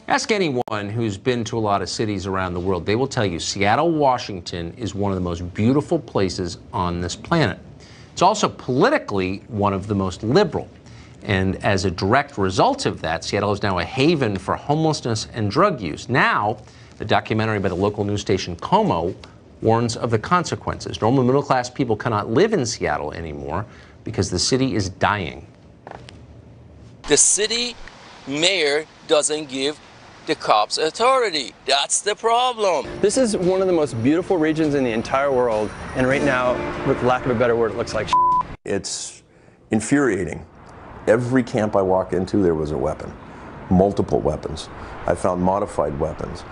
Ask anyone who's been to a lot of cities around the world. They will tell you Seattle, Washington is one of the most beautiful places on this planet. It's also politically one of the most liberal. And as a direct result of that, Seattle is now a haven for homelessness and drug use. Now, the documentary by the local news station KOMO warns of the consequences. Normal middle-class people cannot live in Seattle anymore because the city is dying. The city mayor doesn't give the cops authority. That's the problem. This is one of the most beautiful regions in the entire world, and right now, with lack of a better word, it looks like shit. It's infuriating. Every camp I walk into, there was a weapon. Multiple weapons. I found modified weapons.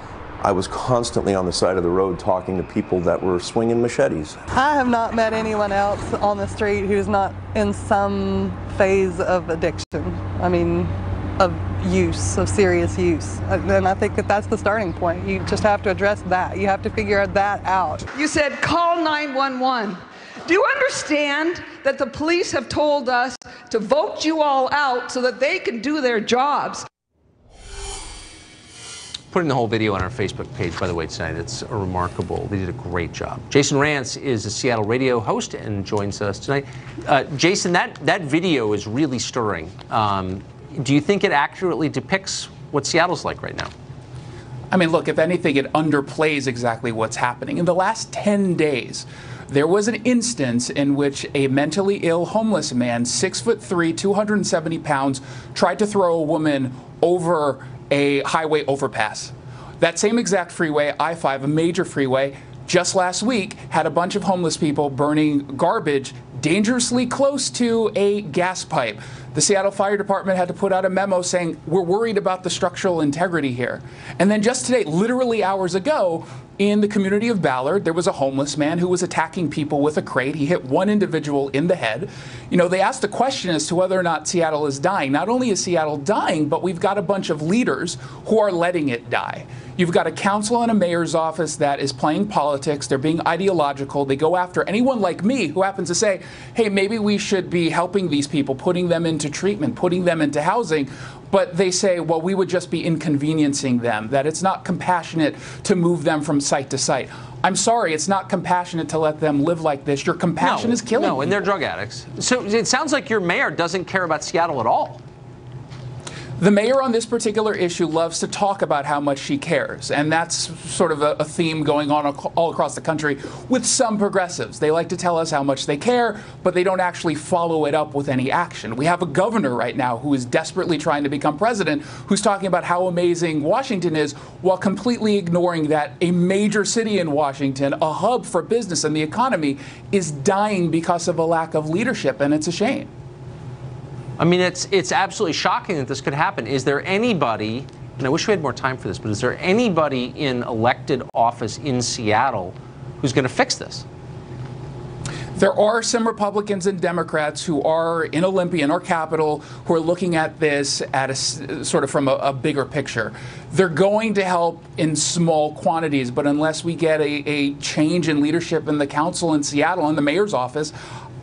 I was constantly on the side of the road talking to people that were swinging machetes. I have not met anyone else on the street who's not in some phase of addiction. I mean, of use, of serious use. And I think that that's the starting point. You just have to address that. You have to figure that out. You said call 911. Do you understand that the police have told us to vote you all out so that they can do their jobs? Putting the whole video on our Facebook page, by the way, tonight. It's remarkable. They did a great job. Jason Rantz is a Seattle radio host and joins us tonight. Jason, that video is really stirring. Do you think it accurately depicts what Seattle's like right now? I mean, look, if anything, it underplays exactly what's happening. In the last 10 days, there was an instance in which a mentally ill homeless man, 6'3", 270 pounds, tried to throw a woman over a highway overpass. That same exact freeway, I-5, a major freeway, just last week had a bunch of homeless people burning garbage dangerously close to a gas pipe. The Seattle Fire Department had to put out a memo saying, we're worried about the structural integrity here. And then just today, literally hours ago, in the community of Ballard, there was a homeless man who was attacking people with a crate. He hit one individual in the head. You know, they asked the question as to whether or not Seattle is dying. Not only is Seattle dying, but we've got a bunch of leaders who are letting it die. You've got a council and a mayor's office that is playing politics. They're being ideological. They go after anyone like me who happens to say, hey, maybe we should be helping these people, putting them into treatment, putting them into housing. But they say, well, we would just be inconveniencing them, that it's not compassionate to move them from site to site. I'm sorry, it's not compassionate to let them live like this. Your compassion is killing them. No, and they're drug addicts. So it sounds like your mayor doesn't care about Seattle at all. The mayor on this particular issue loves to talk about how much she cares, and that's sort of a theme going on all across the country with some progressives. They like to tell us how much they care, but they don't actually follow it up with any action. We have a governor right now who is desperately trying to become president, who's talking about how amazing Washington is, while completely ignoring that a major city in Washington, a hub for business and the economy, is dying because of a lack of leadership, and it's a shame. I mean, it's absolutely shocking that this could happen. Is there anybody, and I wish we had more time for this, but is there anybody in elected office in Seattle who's going to fix this? There are some Republicans and Democrats who are in Olympia, in our capital, who are looking at this at a sort of from a bigger picture. They're going to help in small quantities, but unless we get a change in leadership in the council in Seattle and the mayor's office,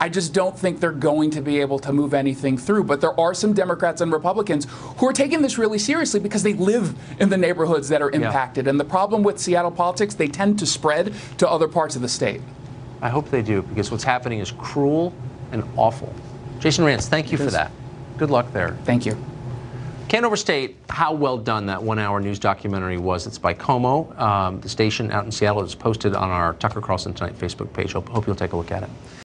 I just don't think they're going to be able to move anything through. But there are some Democrats and Republicans who are taking this really seriously because they live in the neighborhoods that are impacted. Yeah. And the problem with Seattle politics, they tend to spread to other parts of the state. I hope they do, because what's happening is cruel and awful. Jason Rantz, thank you for that. Good luck there. Thank you. Can't overstate how well done that one-hour news documentary was. It's by KOMO, the station out in Seattle. It's posted on our Tucker Carlson Tonight Facebook page. Hope you'll take a look at it.